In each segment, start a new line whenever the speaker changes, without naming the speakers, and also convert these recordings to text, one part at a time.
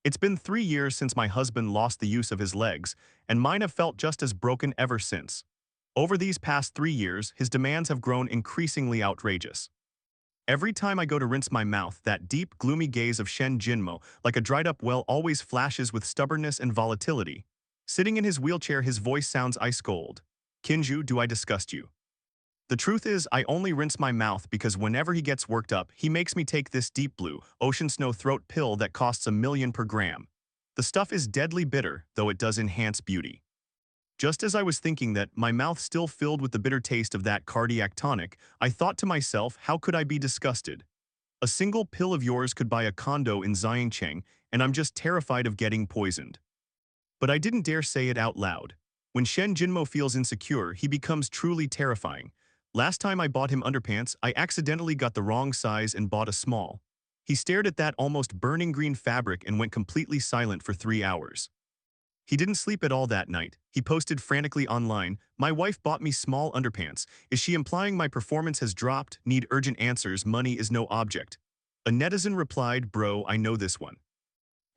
It's been 3 years since my husband lost the use of his legs, and mine have felt just as broken ever since. Over these past 3 years, his demands have grown increasingly outrageous. Every time I go to rinse my mouth, that deep, gloomy gaze of Shen Jinmo, like a dried-up well, always flashes with stubbornness and volatility. Sitting in his wheelchair, his voice sounds ice cold. Qinzhou, do I disgust you? The truth is, I only rinse my mouth because whenever he gets worked up, he makes me take this deep blue, ocean snow throat pill that costs $1 million per gram. The stuff is deadly bitter, though it does enhance beauty. Just as I was thinking that, my mouth still filled with the bitter taste of that cardiac tonic, I thought to myself, how could I be disgusted? A single pill of yours could buy a condo in Xiangcheng, and I'm just terrified of getting poisoned. But I didn't dare say it out loud. When Shen Jinmo feels insecure, he becomes truly terrifying. Last time I bought him underpants, I accidentally got the wrong size and bought a small. He stared at that almost burning green fabric and went completely silent for 3 hours. He didn't sleep at all that night. He posted frantically online, "My wife bought me small underpants. Is she implying my performance has dropped? Need urgent answers, money is no object." A netizen replied, "Bro, I know this one."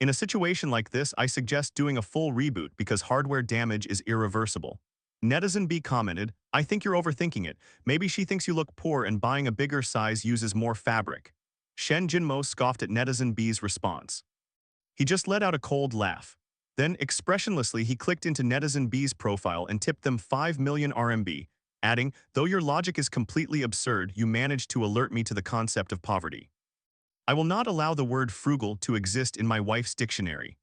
In a situation like this, I suggest doing a full reboot because hardware damage is irreversible. Netizen B commented, "I think you're overthinking it. Maybe she thinks you look poor and buying a bigger size uses more fabric." Shen Jinmo scoffed at Netizen B's response. He just let out a cold laugh. Then, expressionlessly, he clicked into Netizen B's profile and tipped them 5 million RMB, adding, "Though your logic is completely absurd, you managed to alert me to the concept of poverty. I will not allow the word frugal to exist in my wife's dictionary."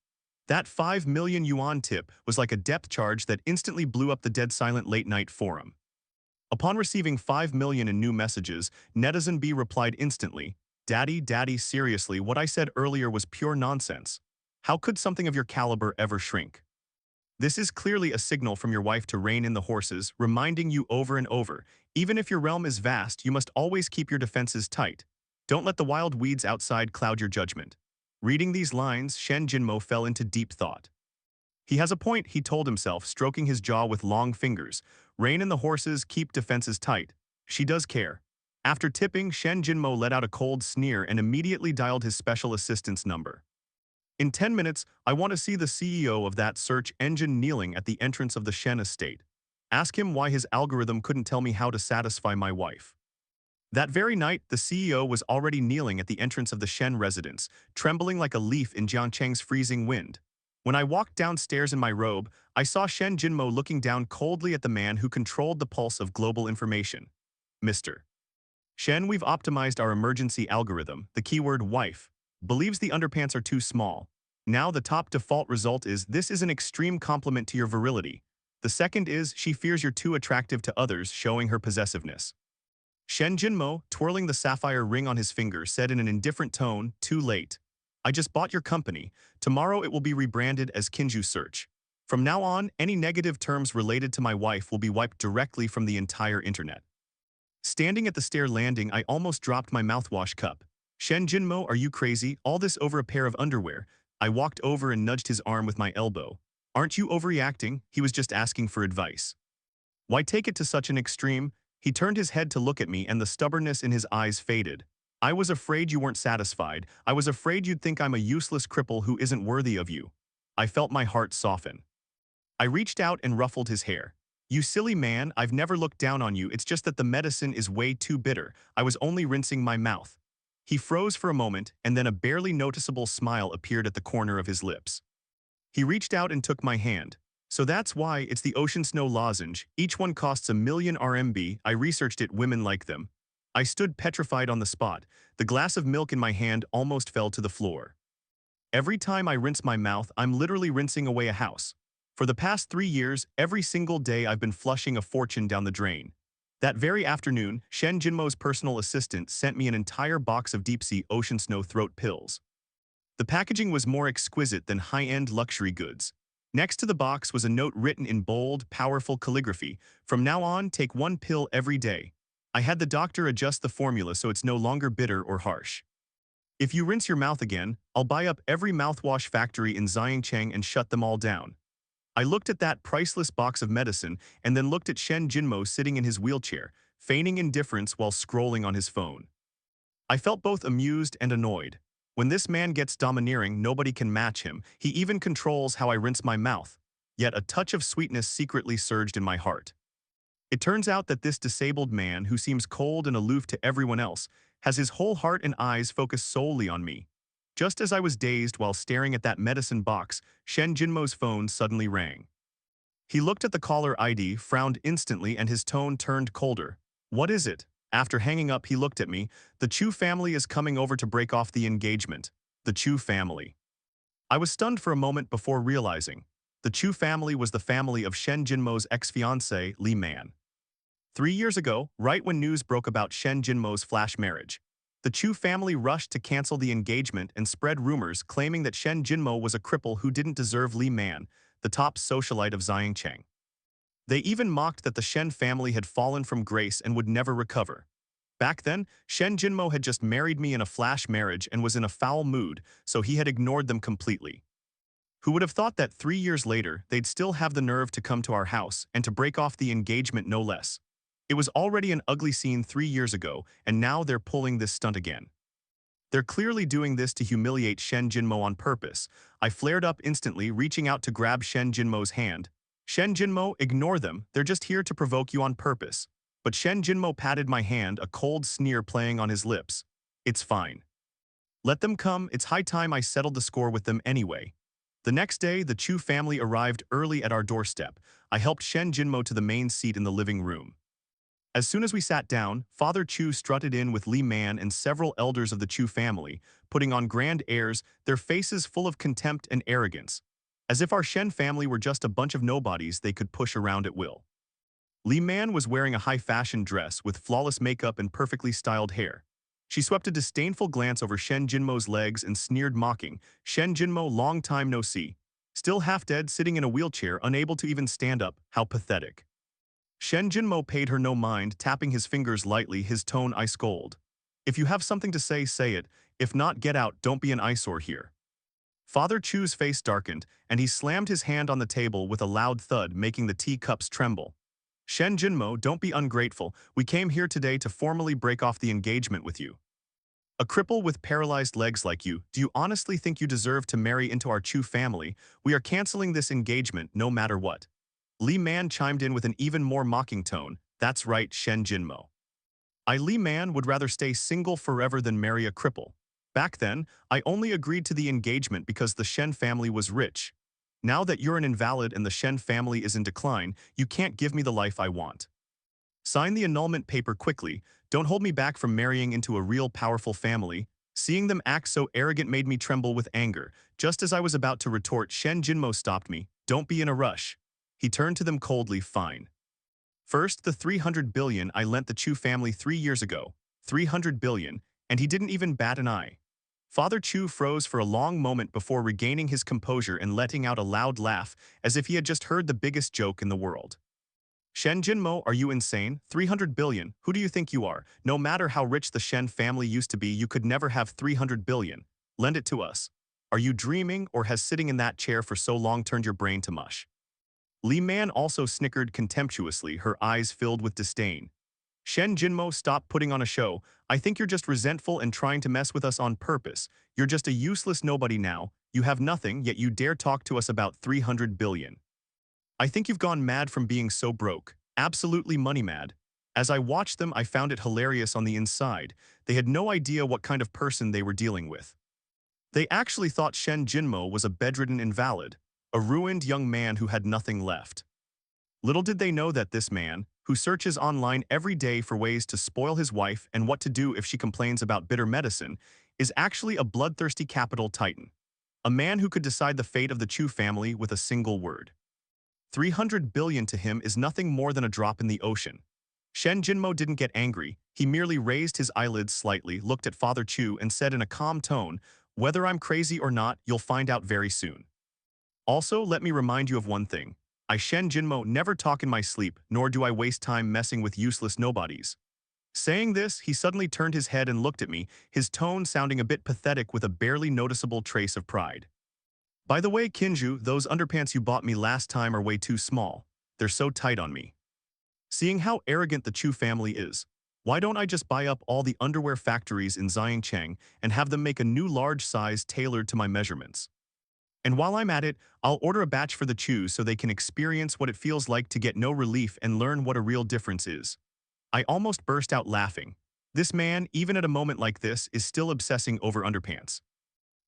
That 5 million yuan tip was like a depth charge that instantly blew up the dead silent late-night forum. Upon receiving 5 million in new messages, Netizen B replied instantly, Daddy, seriously, what I said earlier was pure nonsense. How could something of your caliber ever shrink? This is clearly a signal from your wife to rein in the horses, reminding you over and over, even if your realm is vast, you must always keep your defenses tight. Don't let the wild weeds outside cloud your judgment." Reading these lines, Shen Jinmo fell into deep thought. He has a point, he told himself, stroking his jaw with long fingers. Rein in the horses, keep defenses tight. She does care. After tipping, Shen Jinmo let out a cold sneer and immediately dialed his special assistant's number. "In 10 minutes, I want to see the CEO of that search engine kneeling at the entrance of the Shen estate. Ask him why his algorithm couldn't tell me how to satisfy my wife." That very night, the CEO was already kneeling at the entrance of the Shen residence, trembling like a leaf in Jiangcheng's freezing wind. When I walked downstairs in my robe, I saw Shen Jinmo looking down coldly at the man who controlled the pulse of global information. "Mr. Shen, we've optimized our emergency algorithm, the keyword wife, believes the underpants are too small. Now the top default result is this is an extreme compliment to your virility. The second is she fears you're too attractive to others, showing her possessiveness." Shen Jinmo, twirling the sapphire ring on his finger, said in an indifferent tone, "Too late. I just bought your company. Tomorrow it will be rebranded as Qinzhou Search. From now on, any negative terms related to my wife will be wiped directly from the entire internet." Standing at the stair landing, I almost dropped my mouthwash cup. "Shen Jinmo, are you crazy? All this over a pair of underwear?" I walked over and nudged his arm with my elbow. "Aren't you overreacting? He was just asking for advice." "Why take it to such an extreme?" He turned his head to look at me and the stubbornness in his eyes faded. "I was afraid you weren't satisfied. I was afraid you'd think I'm a useless cripple who isn't worthy of you." I felt my heart soften. I reached out and ruffled his hair. "You silly man, I've never looked down on you, it's just that the medicine is way too bitter. I was only rinsing my mouth." He froze for a moment, and then a barely noticeable smile appeared at the corner of his lips. He reached out and took my hand. "So that's why it's the Ocean Snow lozenge. Each one costs $1 million RMB. I researched it, women like them." I stood petrified on the spot. The glass of milk in my hand almost fell to the floor. Every time I rinse my mouth, I'm literally rinsing away a house. For the past 3 years, every single day I've been flushing a fortune down the drain. That very afternoon, Shen Jinmo's personal assistant sent me an entire box of deep-sea Ocean Snow throat pills. The packaging was more exquisite than high-end luxury goods. Next to the box was a note written in bold, powerful calligraphy. "From now on, take one pill every day." I had the doctor adjust the formula so it's no longer bitter or harsh. "If you rinse your mouth again, I'll buy up every mouthwash factory in Xiangcheng and shut them all down." I looked at that priceless box of medicine and then looked at Shen Jinmo sitting in his wheelchair, feigning indifference while scrolling on his phone. I felt both amused and annoyed. When this man gets domineering, nobody can match him. He even controls how I rinse my mouth. Yet a touch of sweetness secretly surged in my heart. It turns out that this disabled man, who seems cold and aloof to everyone else, has his whole heart and eyes focused solely on me. Just as I was dazed while staring at that medicine box, Shen Jinmo's phone suddenly rang. He looked at the caller ID, frowned instantly, and his tone turned colder. "What is it?" After hanging up, he looked at me. "The Chu family is coming over to break off the engagement." The Chu family. I was stunned for a moment before realizing. The Chu family was the family of Shen Jinmo's ex-fiancée, Li Man. 3 years ago, right when news broke about Shen Jinmo's flash marriage, the Chu family rushed to cancel the engagement and spread rumors claiming that Shen Jinmo was a cripple who didn't deserve Li Man, the top socialite of Xiangcheng. They even mocked that the Shen family had fallen from grace and would never recover. Back then, Shen Jinmo had just married me in a flash marriage and was in a foul mood, so he had ignored them completely. Who would have thought that 3 years later, they'd still have the nerve to come to our house and to break off the engagement, no less. It was already an ugly scene 3 years ago, and now they're pulling this stunt again. They're clearly doing this to humiliate Shen Jinmo on purpose. I flared up instantly, reaching out to grab Shen Jinmo's hand. "Shen Jinmo, ignore them. They're just here to provoke you on purpose." But Shen Jinmo patted my hand, a cold sneer playing on his lips. "It's fine. Let them come. It's high time I settled the score with them anyway." The next day, the Chu family arrived early at our doorstep. I helped Shen Jinmo to the main seat in the living room. As soon as we sat down, Father Chu strutted in with Li Man and several elders of the Chu family, putting on grand airs, their faces full of contempt and arrogance, as if our Shen family were just a bunch of nobodies they could push around at will. Li Man was wearing a high-fashion dress with flawless makeup and perfectly styled hair. She swept a disdainful glance over Shen Jinmo's legs and sneered, mocking, "Shen Jinmo, long time no see. Still half dead, sitting in a wheelchair, unable to even stand up. How pathetic." Shen Jinmo paid her no mind, tapping his fingers lightly, his tone ice cold. "If you have something to say, say it. If not, get out. Don't be an eyesore here." Father Chu's face darkened, and he slammed his hand on the table with a loud thud, making the teacups tremble. "Shen Jinmo, don't be ungrateful. We came here today to formally break off the engagement with you. A cripple with paralyzed legs like you, do you honestly think you deserve to marry into our Chu family? We are canceling this engagement no matter what." Li Man chimed in with an even more mocking tone. "That's right, Shen Jinmo. Li Man would rather stay single forever than marry a cripple. Back then, I only agreed to the engagement because the Shen family was rich. Now that you're an invalid and the Shen family is in decline, you can't give me the life I want. Sign the annulment paper quickly. Don't hold me back from marrying into a real powerful family." Seeing them act so arrogant made me tremble with anger. Just as I was about to retort, Shen Jinmo stopped me. "Don't be in a rush." He turned to them coldly. "Fine. First, the 300 billion I lent the Chu family 3 years ago. 300 billion, and he didn't even bat an eye." Father Chu froze for a long moment before regaining his composure and letting out a loud laugh, as if he had just heard the biggest joke in the world. "Shen Jinmo, are you insane? 300 billion? Who do you think you are? No matter how rich the Shen family used to be, you could never have 300 billion. Lend it to us. Are you dreaming, or has sitting in that chair for so long turned your brain to mush?" Li Man also snickered contemptuously, her eyes filled with disdain. "Shen Jinmo, stop putting on a show. I think you're just resentful and trying to mess with us on purpose. You're just a useless nobody now. You have nothing, yet you dare talk to us about 300 billion. I think you've gone mad from being so broke. Absolutely money mad." As I watched them, I found it hilarious on the inside. They had no idea what kind of person they were dealing with. They actually thought Shen Jinmo was a bedridden invalid, a ruined young man who had nothing left. Little did they know that this man, who searches online every day for ways to spoil his wife and what to do if she complains about bitter medicine, is actually a bloodthirsty capital titan. A man who could decide the fate of the Chu family with a single word. 300 billion to him is nothing more than a drop in the ocean. Shen Jinmo didn't get angry. He merely raised his eyelids slightly, looked at Father Chu, and said in a calm tone, "Whether I'm crazy or not, you'll find out very soon. Also, let me remind you of one thing. I, Shen Jinmo, never talk in my sleep, nor do I waste time messing with useless nobodies." Saying this, he suddenly turned his head and looked at me, his tone sounding a bit pathetic with a barely noticeable trace of pride. "By the way, Qinzhou, those underpants you bought me last time are way too small. They're so tight on me." Seeing how arrogant the Chu family is, Why don't I just buy up all the underwear factories in Xiangcheng and have them make a new large size tailored to my measurements? And while I'm at it, I'll order a batch for the Chews so they can experience what it feels like to get no relief and learn what a real difference is. I almost burst out laughing. This man, even at a moment like this, is still obsessing over underpants.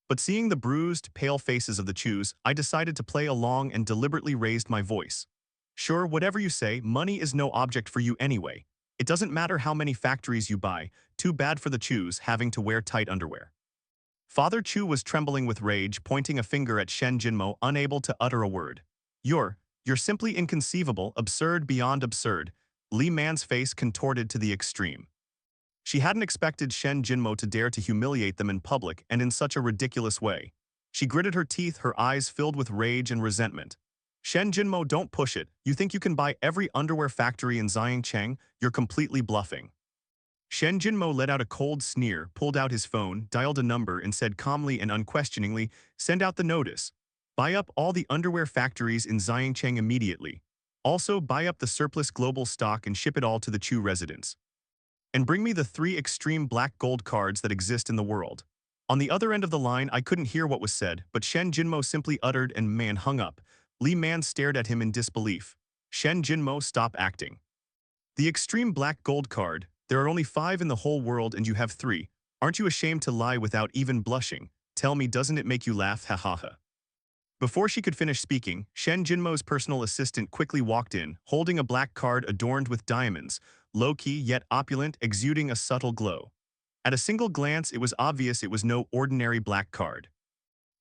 But seeing the bruised, pale faces of the Chews, I decided to play along and deliberately raised my voice. Sure, whatever you say, money is no object for you anyway. It doesn't matter how many factories you buy, too bad for the Chews having to wear tight underwear. Father Chu was trembling with rage, pointing a finger at Shen Jinmo, unable to utter a word. You're simply inconceivable, absurd beyond absurd. Li Man's face contorted to the extreme. She hadn't expected Shen Jinmo to dare to humiliate them in public and in such a ridiculous way. She gritted her teeth, her eyes filled with rage and resentment. Shen Jinmo, don't push it. You think you can buy every underwear factory in Xiangcheng? You're completely bluffing. Shen Jinmo let out a cold sneer, pulled out his phone, dialed a number, and said calmly and unquestioningly, "Send out the notice. Buy up all the underwear factories in Xiangcheng immediately. Also, buy up the surplus global stock and ship it all to the Chu residents. And bring me the 3 extreme black gold cards that exist in the world." On the other end of the line, I couldn't hear what was said, but Shen Jinmo simply uttered and man hung up. Li Man stared at him in disbelief. Shen Jinmo, stop acting. The extreme black gold card, there are only 5 in the whole world and you have 3. Aren't you ashamed to lie without even blushing? Tell me, doesn't it make you laugh? Ha ha ha. Before she could finish speaking, Shen Jinmo's personal assistant quickly walked in, holding a black card adorned with diamonds, low-key yet opulent, exuding a subtle glow. At a single glance, it was obvious it was no ordinary black card.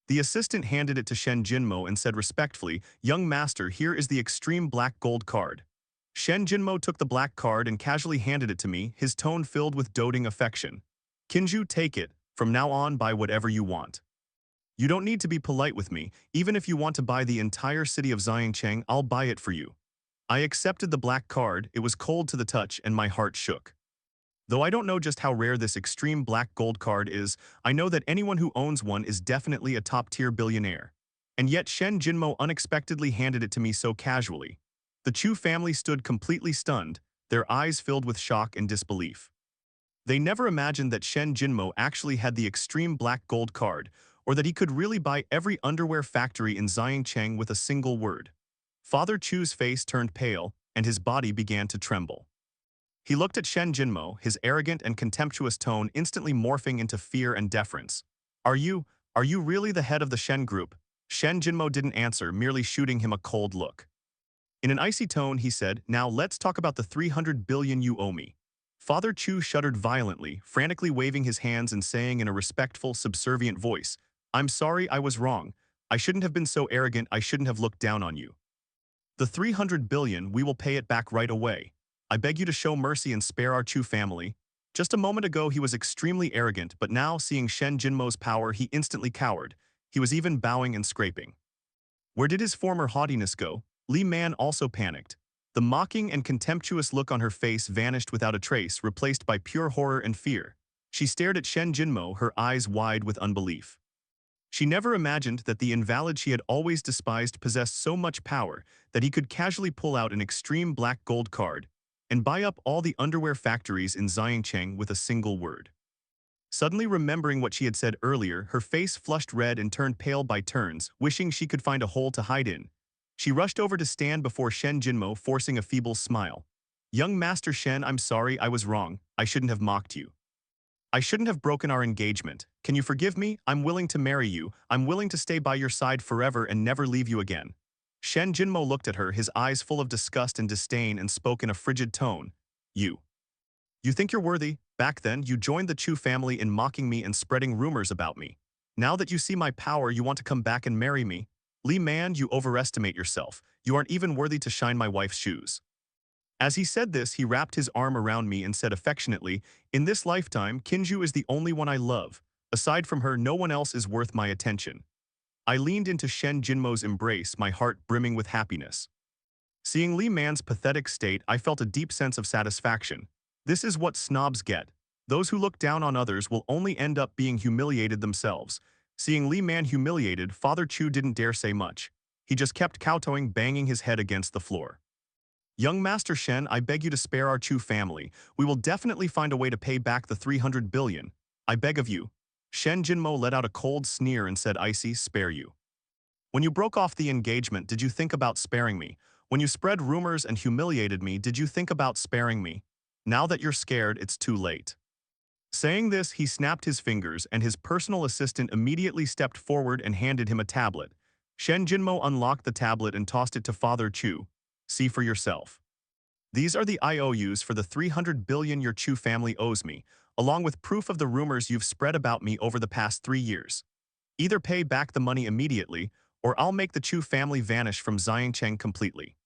The assistant handed it to Shen Jinmo and said respectfully, "Young master, here is the extreme black gold card." Shen Jinmo took the black card and casually handed it to me, his tone filled with doting affection. "Qinzhou, take it. From now on, buy whatever you want. You don't need to be polite with me. Even if you want to buy the entire city of Xiangcheng, I'll buy it for you." I accepted the black card. It was cold to the touch and my heart shook. Though I don't know just how rare this extreme black gold card is, I know that anyone who owns one is definitely a top-tier billionaire. And yet Shen Jinmo unexpectedly handed it to me so casually. The Chu family stood completely stunned, their eyes filled with shock and disbelief. They never imagined that Shen Jinmo actually had the extreme black gold card, or that he could really buy every underwear factory in Xiangcheng with a single word. Father Chu's face turned pale, and his body began to tremble. He looked at Shen Jinmo, his arrogant and contemptuous tone instantly morphing into fear and deference. Are you really the head of the Shen group?" Shen Jinmo didn't answer, merely shooting him a cold look. In an icy tone, he said, "Now let's talk about the 300 billion you owe me." Father Chu shuddered violently, frantically waving his hands and saying in a respectful, subservient voice, "I'm sorry, I was wrong. I shouldn't have been so arrogant, I shouldn't have looked down on you. The 300 billion, we will pay it back right away. I beg you to show mercy and spare our Chu family." Just a moment ago he was extremely arrogant, but now, seeing Shen Jinmo's power, he instantly cowered. He was even bowing and scraping. Where did his former haughtiness go? Li Man also panicked. The mocking and contemptuous look on her face vanished without a trace, replaced by pure horror and fear. She stared at Shen Jinmo, her eyes wide with unbelief. She never imagined that the invalid she had always despised possessed so much power that he could casually pull out an extreme black gold card and buy up all the underwear factories in Xiangcheng with a single word. Suddenly remembering what she had said earlier, her face flushed red and turned pale by turns, wishing she could find a hole to hide in. She rushed over to stand before Shen Jinmo, forcing a feeble smile. "Young Master Shen, I'm sorry, I was wrong. I shouldn't have mocked you. I shouldn't have broken our engagement. Can you forgive me? I'm willing to marry you. I'm willing to stay by your side forever and never leave you again." Shen Jinmo looked at her, his eyes full of disgust and disdain, and spoke in a frigid tone. You think you're worthy? Back then, you joined the Chu family in mocking me and spreading rumors about me. Now that you see my power, you want to come back and marry me? Li Man, you overestimate yourself. You aren't even worthy to shine my wife's shoes." As he said this, he wrapped his arm around me and said affectionately, "In this lifetime, Qinzhou is the only one I love. Aside from her, no one else is worth my attention." I leaned into Shen Jinmo's embrace, my heart brimming with happiness. Seeing Li Man's pathetic state, I felt a deep sense of satisfaction. This is what snobs get. Those who look down on others will only end up being humiliated themselves. Seeing Li Man humiliated, Father Chu didn't dare say much. He just kept kowtowing, banging his head against the floor. Young Master Shen, I beg you to spare our Chu family. We will definitely find a way to pay back the 300 billion. I beg of you. Shen Jinmo let out a cold sneer and said, Icy, spare you. When you broke off the engagement, did you think about sparing me? When you spread rumors and humiliated me, did you think about sparing me? Now that you're scared, it's too late. Saying this, he snapped his fingers, and his personal assistant immediately stepped forward and handed him a tablet. Shen Jinmo unlocked the tablet and tossed it to Father Chu. See for yourself. These are the IOUs for the 300 billion your Chu family owes me, along with proof of the rumors you've spread about me over the past 3 years. Either pay back the money immediately, or I'll make the Chu family vanish from Xiangcheng completely.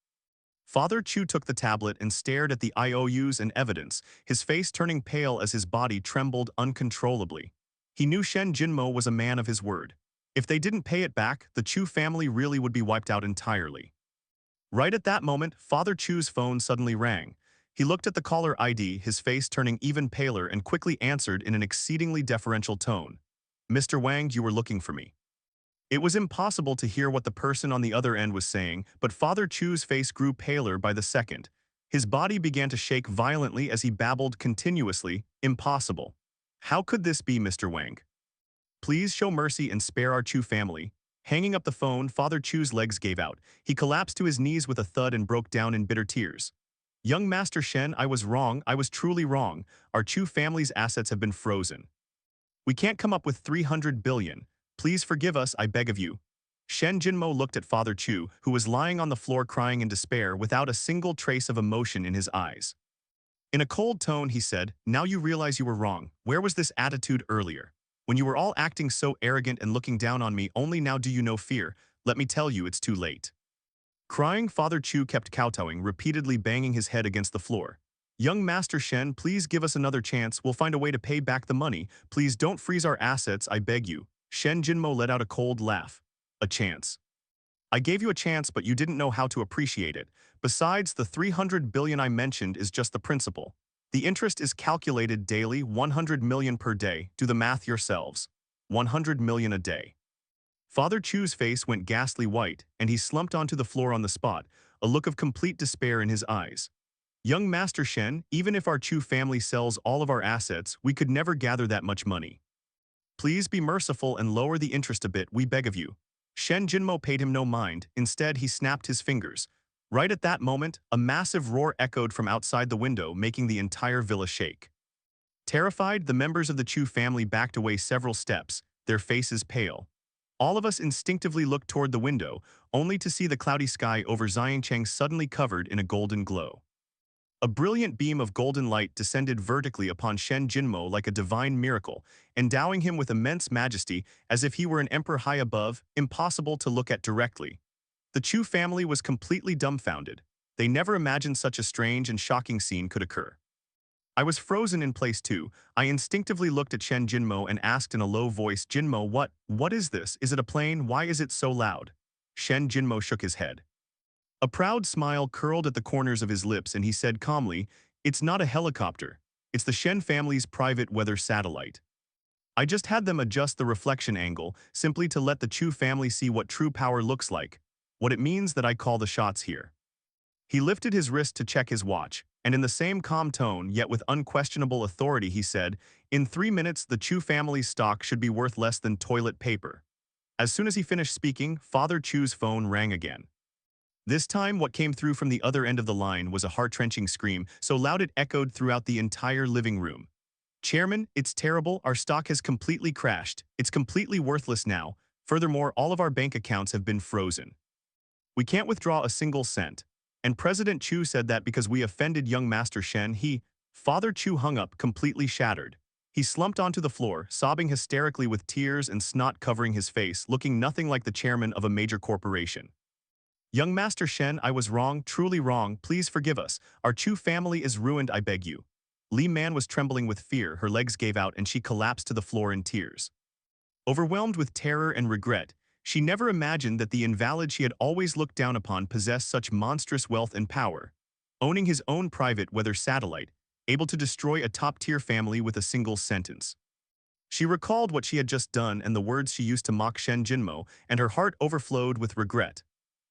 Father Chu took the tablet and stared at the IOUs and evidence, his face turning pale as his body trembled uncontrollably. He knew Shen Jinmo was a man of his word. If they didn't pay it back, the Chu family really would be wiped out entirely. Right at that moment, Father Chu's phone suddenly rang. He looked at the caller ID, his face turning even paler, and quickly answered in an exceedingly deferential tone. Mr. Wang, you were looking for me. It was impossible to hear what the person on the other end was saying, but Father Chu's face grew paler by the second. His body began to shake violently as he babbled continuously, impossible. How could this be, Mr. Wang? Please show mercy and spare our Chu family. Hanging up the phone, Father Chu's legs gave out. He collapsed to his knees with a thud and broke down in bitter tears. Young Master Shen, I was wrong, I was truly wrong. Our Chu family's assets have been frozen. We can't come up with 300 billion. Please forgive us, I beg of you. Shen Jinmo looked at Father Chu, who was lying on the floor crying in despair without a single trace of emotion in his eyes. In a cold tone, he said, now you realize you were wrong. Where was this attitude earlier? When you were all acting so arrogant and looking down on me, only now do you know fear. Let me tell you, it's too late. Crying, Father Chu kept kowtowing, repeatedly banging his head against the floor. Young Master Shen, please give us another chance. We'll find a way to pay back the money. Please don't freeze our assets, I beg you. Shen Jinmo let out a cold laugh. A chance. I gave you a chance, but you didn't know how to appreciate it. Besides, the 300 billion I mentioned is just the principal. The interest is calculated daily, 100 million per day. Do the math yourselves. 100 million a day. Father Chu's face went ghastly white, and he slumped onto the floor on the spot, a look of complete despair in his eyes. Young Master Shen, even if our Chu family sells all of our assets, we could never gather that much money. Please be merciful and lower the interest a bit, we beg of you. Shen Jinmo paid him no mind. Instead, he snapped his fingers. Right at that moment, a massive roar echoed from outside the window, making the entire villa shake. Terrified, the members of the Chu family backed away several steps, their faces pale. All of us instinctively looked toward the window, only to see the cloudy sky over Xiangcheng suddenly covered in a golden glow. A brilliant beam of golden light descended vertically upon Shen Jinmo like a divine miracle, endowing him with immense majesty as if he were an emperor high above, impossible to look at directly. The Chu family was completely dumbfounded. They never imagined such a strange and shocking scene could occur. I was frozen in place too. I instinctively looked at Shen Jinmo and asked in a low voice, Jinmo, what is this? Is it a plane? Why is it so loud? Shen Jinmo shook his head. A proud smile curled at the corners of his lips, and he said calmly, it's not a helicopter. It's the Shen family's private weather satellite. I just had them adjust the reflection angle, simply to let the Chu family see what true power looks like, what it means that I call the shots here. He lifted his wrist to check his watch, and in the same calm tone, yet with unquestionable authority, he said, in 3 minutes, the Chu family's stock should be worth less than toilet paper. As soon as he finished speaking, Father Chu's phone rang again. This time, what came through from the other end of the line was a heart-wrenching scream, so loud it echoed throughout the entire living room. Chairman, it's terrible. Our stock has completely crashed. It's completely worthless now. Furthermore, all of our bank accounts have been frozen. We can't withdraw a single cent. And President Chu said that because we offended young Master Shen, Father Chu hung up, completely shattered. He slumped onto the floor, sobbing hysterically with tears and snot covering his face, looking nothing like the chairman of a major corporation. Young Master Shen, I was wrong, truly wrong. Please forgive us. Our Chu family is ruined, I beg you. Li Man was trembling with fear, her legs gave out and she collapsed to the floor in tears. Overwhelmed with terror and regret, she never imagined that the invalid she had always looked down upon possessed such monstrous wealth and power, owning his own private weather satellite, able to destroy a top-tier family with a single sentence. She recalled what she had just done and the words she used to mock Shen Jinmo, and her heart overflowed with regret.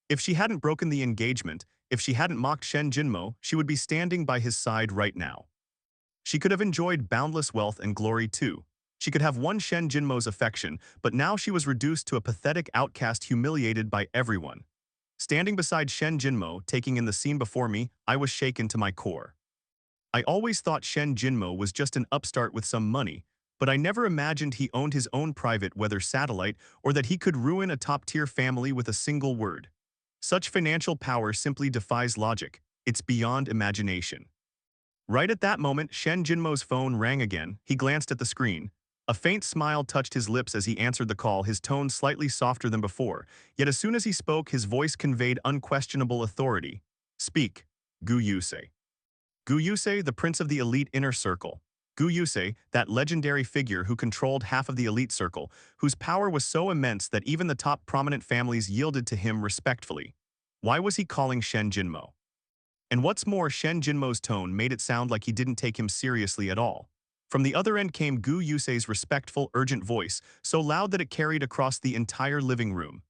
If she hadn't broken the engagement, if she hadn't mocked Shen Jinmo, she would be standing by his side right now. She could have enjoyed boundless wealth and glory too. She could have won Shen Jinmo's affection, but now she was reduced to a pathetic outcast humiliated by everyone. Standing beside Shen Jinmo, taking in the scene before me, I was shaken to my core. I always thought Shen Jinmo was just an upstart with some money, but I never imagined he owned his own private weather satellite or that he could ruin a top-tier family with a single word. Such financial power simply defies logic. It's beyond imagination. Right at that moment, Shen Jinmo's phone rang again. He glanced at the screen. A faint smile touched his lips as he answered the call, his tone slightly softer than before. Yet as soon as he spoke, his voice conveyed unquestionable authority. "Speak, Gu Yusei." Gu Yusei, the prince of the elite inner circle. Gu Yusei, that legendary figure who controlled half of the elite circle, whose power was so immense that even the top prominent families yielded to him respectfully. Why was he calling Shen Jinmo? And what's more, Shen Jinmo's tone made it sound like he didn't take him seriously at all. From the other end came Gu Yusei's respectful, urgent voice, so loud that it carried across the entire living room.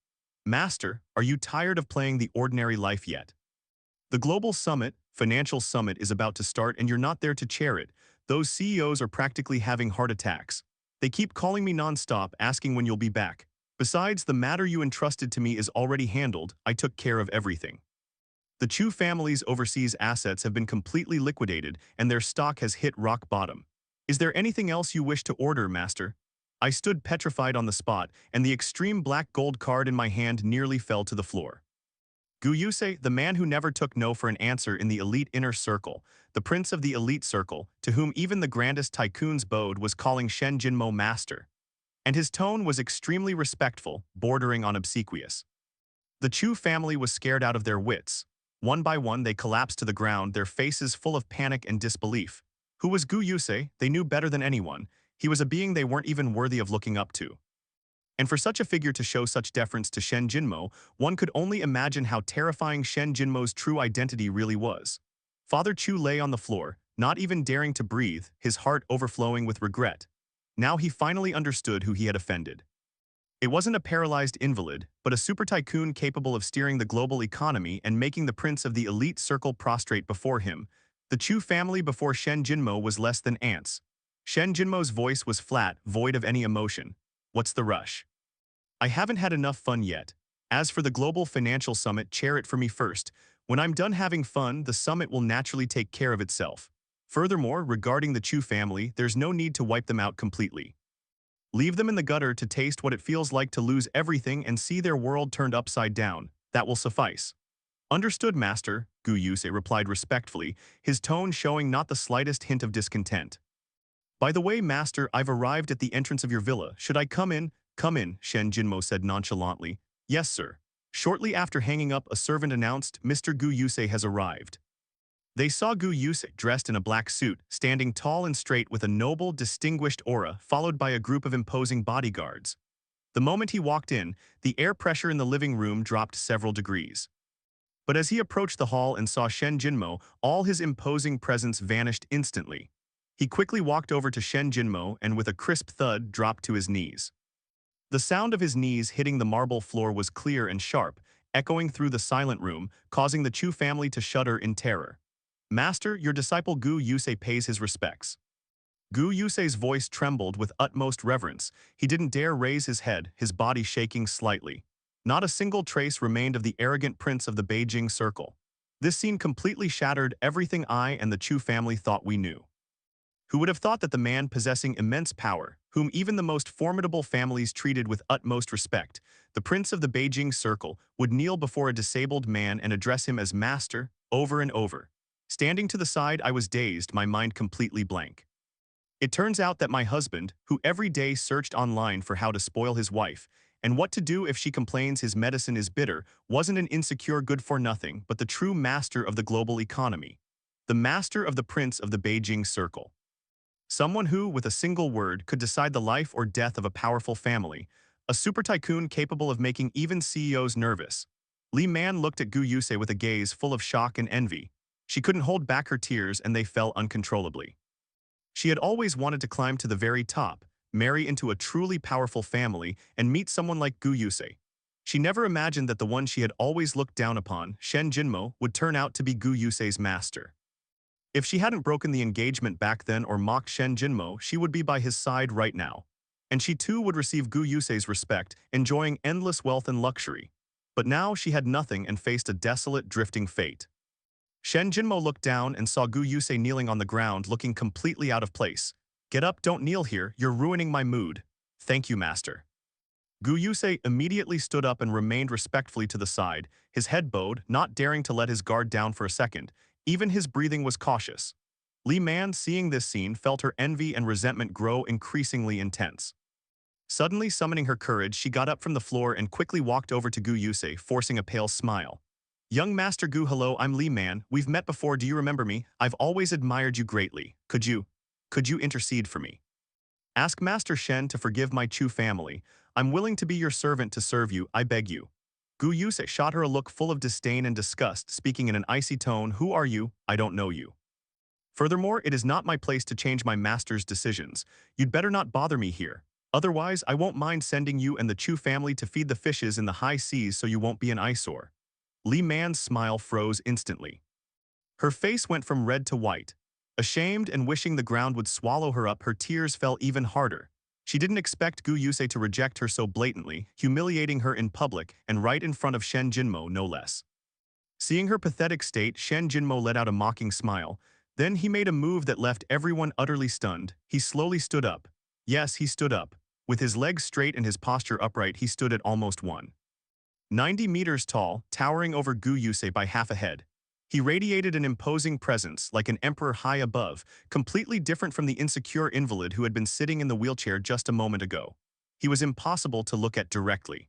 "Master, are you tired of playing the ordinary life yet? The global summit, financial summit, is about to start and you're not there to chair it. Those CEOs are practically having heart attacks. They keep calling me non-stop, asking when you'll be back. Besides, the matter you entrusted to me is already handled. I took care of everything. The Chu family's overseas assets have been completely liquidated and their stock has hit rock bottom. Is there anything else you wish to order, master?" I stood petrified on the spot, and the extreme black gold card in my hand nearly fell to the floor. Gu Yusei, the man who never took no for an answer in the elite inner circle, the prince of the elite circle, to whom even the grandest tycoons bowed, was calling Shen Jinmo master. And his tone was extremely respectful, bordering on obsequious. The Chu family was scared out of their wits. One by one, they collapsed to the ground, their faces full of panic and disbelief. Who was Gu Yusei? They knew better than anyone. He was a being they weren't even worthy of looking up to. And for such a figure to show such deference to Shen Jinmo, one could only imagine how terrifying Shen Jinmo's true identity really was. Father Chu lay on the floor, not even daring to breathe, his heart overflowing with regret. Now he finally understood who he had offended. It wasn't a paralyzed invalid, but a super tycoon capable of steering the global economy and making the prince of the elite circle prostrate before him. The Chu family before Shen Jinmo was less than ants. Shen Jinmo's voice was flat, void of any emotion. "What's the rush? I haven't had enough fun yet. As for the Global Financial Summit, chair it for me first. When I'm done having fun, the summit will naturally take care of itself. Furthermore, regarding the Chu family, there's no need to wipe them out completely. Leave them in the gutter to taste what it feels like to lose everything and see their world turned upside down. That will suffice." "Understood, master," Gu Yusei replied respectfully, his tone showing not the slightest hint of discontent. "By the way, master, I've arrived at the entrance of your villa. Should I come in?" "Come in," Shen Jinmo said nonchalantly. "Yes, sir." Shortly after hanging up, a servant announced, "Mr. Gu Yusei has arrived." They saw Gu Yusei, dressed in a black suit, standing tall and straight with a noble, distinguished aura, followed by a group of imposing bodyguards. The moment he walked in, the air pressure in the living room dropped several degrees. But as he approached the hall and saw Shen Jinmo, all his imposing presence vanished instantly. He quickly walked over to Shen Jinmo and with a crisp thud dropped to his knees. The sound of his knees hitting the marble floor was clear and sharp, echoing through the silent room, causing the Chu family to shudder in terror. "Master, your disciple Gu Yusei pays his respects." Gu Yusei's voice trembled with utmost reverence. He didn't dare raise his head, his body shaking slightly. Not a single trace remained of the arrogant prince of the Beijing circle. This scene completely shattered everything I and the Chu family thought we knew. Who would have thought that the man possessing immense power, whom even the most formidable families treated with utmost respect, the prince of the Beijing circle, would kneel before a disabled man and address him as master, over and over? Standing to the side, I was dazed, my mind completely blank. It turns out that my husband, who every day searched online for how to spoil his wife, and what to do if she complains his medicine is bitter, wasn't an insecure good-for-nothing, but the true master of the global economy. The master of the prince of the Beijing circle. Someone who, with a single word, could decide the life or death of a powerful family. A super tycoon capable of making even CEOs nervous. Li Man looked at Gu Yusei with a gaze full of shock and envy. She couldn't hold back her tears and they fell uncontrollably. She had always wanted to climb to the very top, marry into a truly powerful family, and meet someone like Gu Yusei. She never imagined that the one she had always looked down upon, Shen Jinmo, would turn out to be Gu Yusei's master. If she hadn't broken the engagement back then or mocked Shen Jinmo, she would be by his side right now. And she too would receive Gu Yusei's respect, enjoying endless wealth and luxury. But now she had nothing and faced a desolate, drifting fate. Shen Jinmo looked down and saw Gu Yusei kneeling on the ground, looking completely out of place. "Get up, don't kneel here, you're ruining my mood." "Thank you, master." Gu Yusei immediately stood up and remained respectfully to the side, his head bowed, not daring to let his guard down for a second. Even his breathing was cautious. Li Man, seeing this scene, felt her envy and resentment grow increasingly intense. Suddenly summoning her courage, she got up from the floor and quickly walked over to Gu Yusei, forcing a pale smile. "Young Master Gu, hello, I'm Li Man. We've met before, do you remember me? I've always admired you greatly. Could you intercede for me? Ask Master Shen to forgive my Chu family. I'm willing to be your servant to serve you, I beg you." Gu Yusei shot her a look full of disdain and disgust, speaking in an icy tone. "Who are you? I don't know you. Furthermore, it is not my place to change my master's decisions. You'd better not bother me here. Otherwise, I won't mind sending you and the Chu family to feed the fishes in the high seas so you won't be an eyesore." Li Man's smile froze instantly. Her face went from red to white. Ashamed and wishing the ground would swallow her up, her tears fell even harder. She didn't expect Gu Yusei to reject her so blatantly, humiliating her in public and right in front of Shen Jinmo, no less. Seeing her pathetic state, Shen Jinmo let out a mocking smile. Then he made a move that left everyone utterly stunned. He slowly stood up. Yes, he stood up. With his legs straight and his posture upright, he stood at almost 190 meters tall, towering over Gu Yusei by half a head. He radiated an imposing presence, like an emperor high above, completely different from the insecure invalid who had been sitting in the wheelchair just a moment ago. He was impossible to look at directly.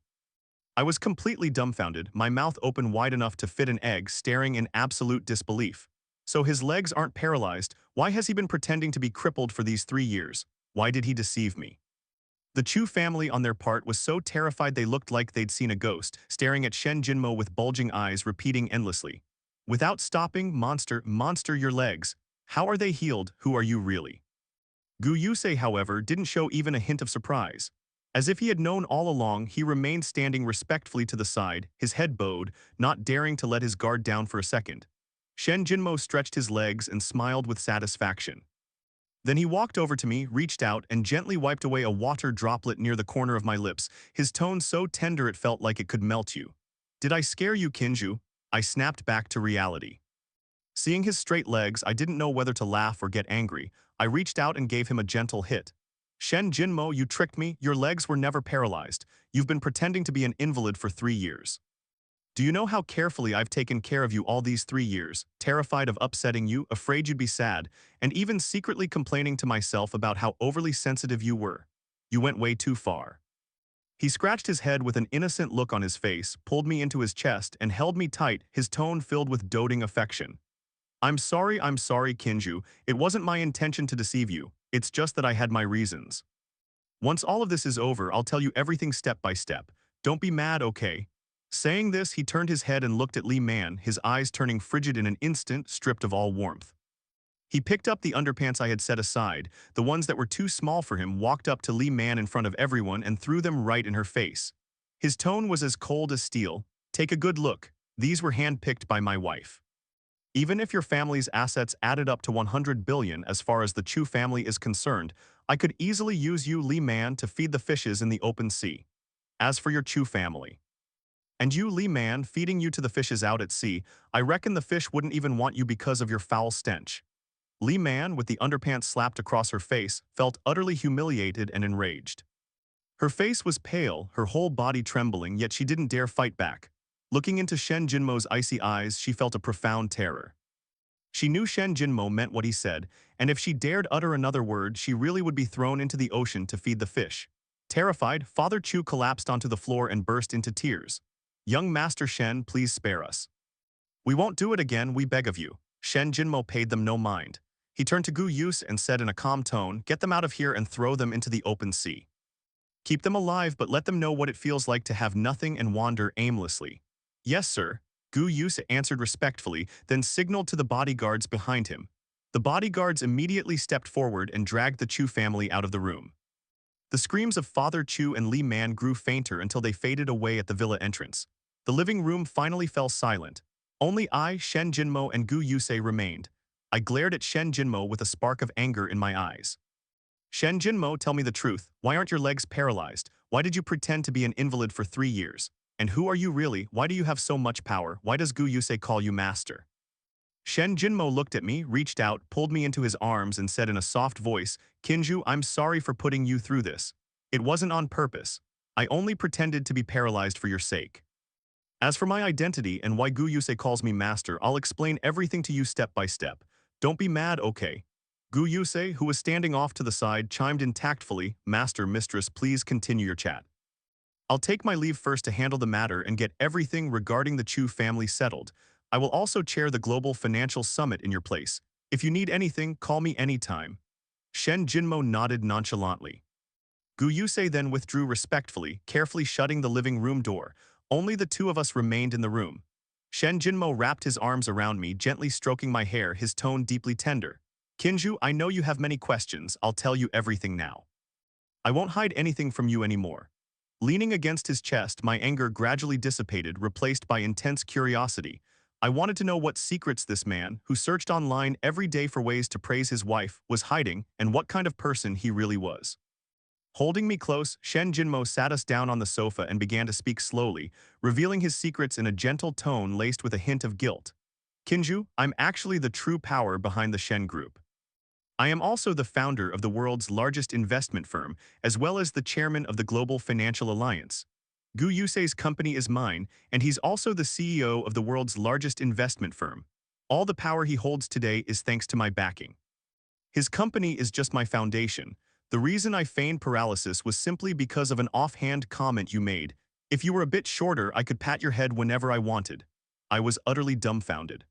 I was completely dumbfounded, my mouth open wide enough to fit an egg, staring in absolute disbelief. So his legs aren't paralyzed. Why has he been pretending to be crippled for these 3 years? Why did he deceive me? The Chu family on their part was so terrified they looked like they'd seen a ghost, staring at Shen Jinmo with bulging eyes, repeating endlessly. Without stopping, "Monster, monster, your legs. How are they healed? Who are you really?" Gu Yusei, however, didn't show even a hint of surprise. As if he had known all along, he remained standing respectfully to the side, his head bowed, not daring to let his guard down for a second. Shen Jinmo stretched his legs and smiled with satisfaction. Then he walked over to me, reached out, and gently wiped away a water droplet near the corner of my lips, his tone so tender it felt like it could melt you. "Did I scare you, Qinzhou?" I snapped back to reality. Seeing his straight legs, I didn't know whether to laugh or get angry. I reached out and gave him a gentle hit. "Shen Jinmo, you tricked me. Your legs were never paralyzed. You've been pretending to be an invalid for 3 years. Do you know how carefully I've taken care of you all these 3 years, terrified of upsetting you, afraid you'd be sad, and even secretly complaining to myself about how overly sensitive you were? You went way too far." He scratched his head with an innocent look on his face, pulled me into his chest, and held me tight, his tone filled with doting affection. I'm sorry, Qinzhou. It wasn't my intention to deceive you. It's just that I had my reasons. Once all of this is over, I'll tell you everything step by step. Don't be mad, okay?" Saying this, he turned his head and looked at Li Man, his eyes turning frigid in an instant, stripped of all warmth. He picked up the underpants I had set aside, the ones that were too small for him, walked up to Li Man in front of everyone and threw them right in her face. His tone was as cold as steel. "Take a good look. These were handpicked by my wife. Even if your family's assets added up to 100 billion as far as the Chu family is concerned, I could easily use you, Li Man, to feed the fishes in the open sea. As for your Chu family, and you, Li Man, feeding you to the fishes out at sea, I reckon the fish wouldn't even want you because of your foul stench." Li Man, with the underpants slapped across her face, felt utterly humiliated and enraged. Her face was pale, her whole body trembling, yet she didn't dare fight back. Looking into Shen Jinmo's icy eyes, she felt a profound terror. She knew Shen Jinmo meant what he said, and if she dared utter another word, she really would be thrown into the ocean to feed the fish. Terrified, Father Chu collapsed onto the floor and burst into tears. "Young Master Shen, please spare us. We won't do it again, we beg of you." Shen Jinmo paid them no mind. He turned to Gu Yusei and said in a calm tone, "Get them out of here and throw them into the open sea. Keep them alive, but let them know what it feels like to have nothing and wander aimlessly." "Yes, sir," Gu Yusei answered respectfully, then signaled to the bodyguards behind him. The bodyguards immediately stepped forward and dragged the Chu family out of the room. The screams of Father Chu and Li Man grew fainter until they faded away at the villa entrance. The living room finally fell silent. Only I, Shen Jinmo, and Gu Yusei remained. I glared at Shen Jinmo with a spark of anger in my eyes. Shen Jinmo, tell me the truth. Why aren't your legs paralyzed? Why did you pretend to be an invalid for 3 years? And who are you really? Why do you have so much power? Why does Gu Yusei call you master? Shen Jinmo looked at me, reached out, pulled me into his arms and said in a soft voice, Qinzhou, I'm sorry for putting you through this. It wasn't on purpose. I only pretended to be paralyzed for your sake. As for my identity and why Gu Yusei calls me master, I'll explain everything to you step by step. Don't be mad, okay? Gu Yusei, who was standing off to the side, chimed in tactfully, Master, Mistress, please continue your chat. I'll take my leave first to handle the matter and get everything regarding the Chu family settled. I will also chair the Global Financial Summit in your place. If you need anything, call me anytime. Shen Jinmo nodded nonchalantly. Gu Yusei then withdrew respectfully, carefully shutting the living room door. Only the two of us remained in the room. Shen Jinmo wrapped his arms around me, gently stroking my hair, his tone deeply tender. Qinzhou, I know you have many questions. I'll tell you everything now. I won't hide anything from you anymore. Leaning against his chest, my anger gradually dissipated, replaced by intense curiosity. I wanted to know what secrets this man, who searched online every day for ways to praise his wife, was hiding, and what kind of person he really was. Holding me close, Shen Jinmo sat us down on the sofa and began to speak slowly, revealing his secrets in a gentle tone laced with a hint of guilt. Qinzhou, I'm actually the true power behind the Shen Group. I am also the founder of the world's largest investment firm, as well as the chairman of the Global Financial Alliance. Gu Yusei's company is mine, and he's also the CEO of the world's largest investment firm. All the power he holds today is thanks to my backing. His company is just my foundation. The reason I feigned paralysis was simply because of an offhand comment you made. If you were a bit shorter, I could pat your head whenever I wanted. I was utterly dumbfounded.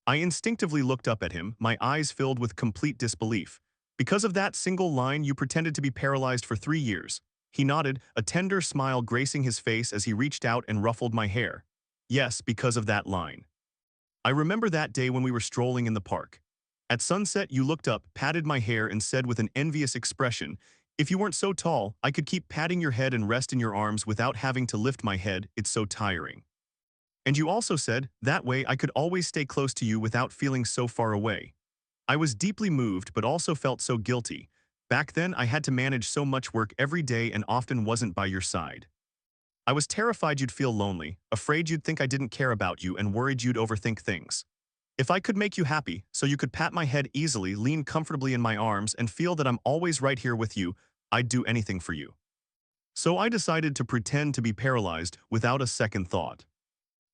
I instinctively looked up at him, my eyes filled with complete disbelief. Because of that single line, you pretended to be paralyzed for 3 years. He nodded, a tender smile gracing his face as he reached out and ruffled my hair. Yes, because of that line. I remember that day when we were strolling in the park. At sunset, you looked up, patted my hair, and said with an envious expression, if you weren't so tall, I could keep patting your head and rest in your arms without having to lift my head, it's so tiring. And you also said, that way I could always stay close to you without feeling so far away. I was deeply moved but also felt so guilty. Back then, I had to manage so much work every day and often wasn't by your side. I was terrified you'd feel lonely, afraid you'd think I didn't care about you, and worried you'd overthink things. If I could make you happy, so you could pat my head easily, lean comfortably in my arms, and feel that I'm always right here with you, I'd do anything for you. So I decided to pretend to be paralyzed without a second thought.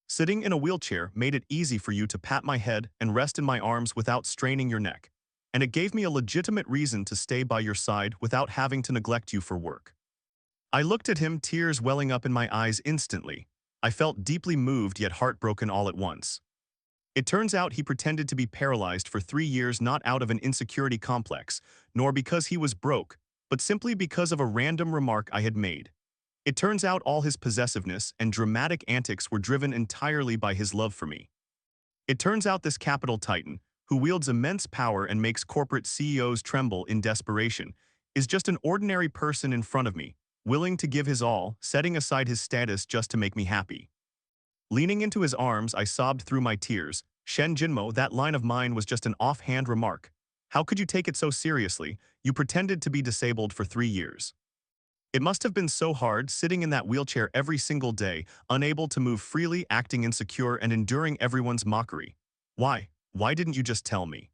Sitting in a wheelchair made it easy for you to pat my head and rest in my arms without straining your neck, and it gave me a legitimate reason to stay by your side without having to neglect you for work. I looked at him, tears welling up in my eyes instantly. I felt deeply moved yet heartbroken all at once. It turns out he pretended to be paralyzed for 3 years not out of an insecurity complex, nor because he was broke, but simply because of a random remark I had made. It turns out all his possessiveness and dramatic antics were driven entirely by his love for me. It turns out this capital titan, who wields immense power and makes corporate CEOs tremble in desperation, is just an ordinary person in front of me, willing to give his all, setting aside his status just to make me happy. Leaning into his arms, I sobbed through my tears. Shen Jinmo, that line of mine was just an offhand remark. How could you take it so seriously? You pretended to be disabled for 3 years. It must have been so hard sitting in that wheelchair every single day, unable to move freely, acting insecure, and enduring everyone's mockery. Why? Why didn't you just tell me?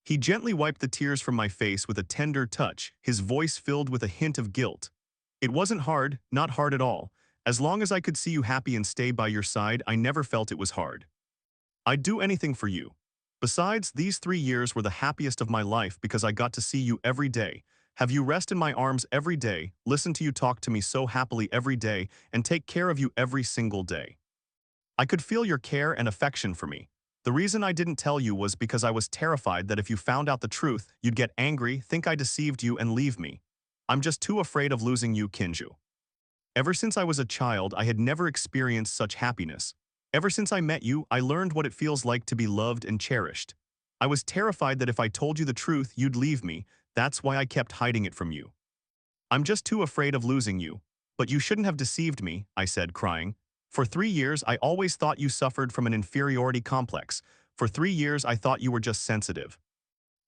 He gently wiped the tears from my face with a tender touch, his voice filled with a hint of guilt. It wasn't hard, not hard at all. As long as I could see you happy and stay by your side, I never felt it was hard. I'd do anything for you. Besides, these 3 years were the happiest of my life because I got to see you every day, have you rest in my arms every day, listen to you talk to me so happily every day, and take care of you every single day. I could feel your care and affection for me. The reason I didn't tell you was because I was terrified that if you found out the truth, you'd get angry, think I deceived you, and leave me. I'm just too afraid of losing you, Qinzhou. Ever since I was a child, I had never experienced such happiness. Ever since I met you, I learned what it feels like to be loved and cherished. I was terrified that if I told you the truth, you'd leave me. That's why I kept hiding it from you. I'm just too afraid of losing you. But you shouldn't have deceived me, I said, crying. For 3 years, I always thought you suffered from an inferiority complex. For 3 years, I thought you were just sensitive.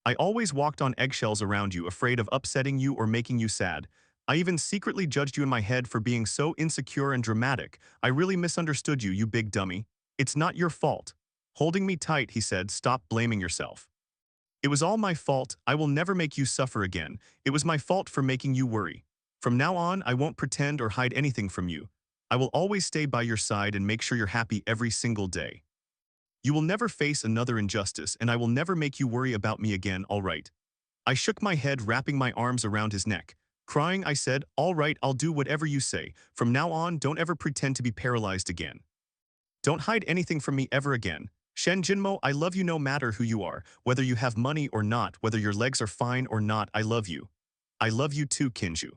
I always walked on eggshells around you, afraid of upsetting you or making you sad. I even secretly judged you in my head for being so insecure and dramatic. I really misunderstood you, you big dummy. It's not your fault. Holding me tight, he said, stop blaming yourself. It was all my fault. I will never make you suffer again. It was my fault for making you worry. From now on, I won't pretend or hide anything from you. I will always stay by your side and make sure you're happy every single day. You will never face another injustice, and I will never make you worry about me again, all right? I shook my head, wrapping my arms around his neck. Crying, I said, all right, I'll do whatever you say. From now on, don't ever pretend to be paralyzed again. Don't hide anything from me ever again. Shen Jinmo, I love you no matter who you are, whether you have money or not, whether your legs are fine or not, I love you. I love you too, Qinzhou.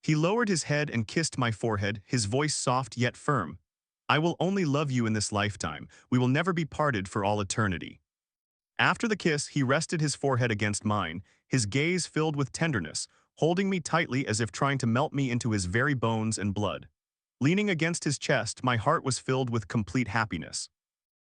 He lowered his head and kissed my forehead, his voice soft yet firm. I will only love you in this lifetime. We will never be parted for all eternity. After the kiss, he rested his forehead against mine, his gaze filled with tenderness, holding me tightly as if trying to melt me into his very bones and blood. Leaning against his chest, my heart was filled with complete happiness.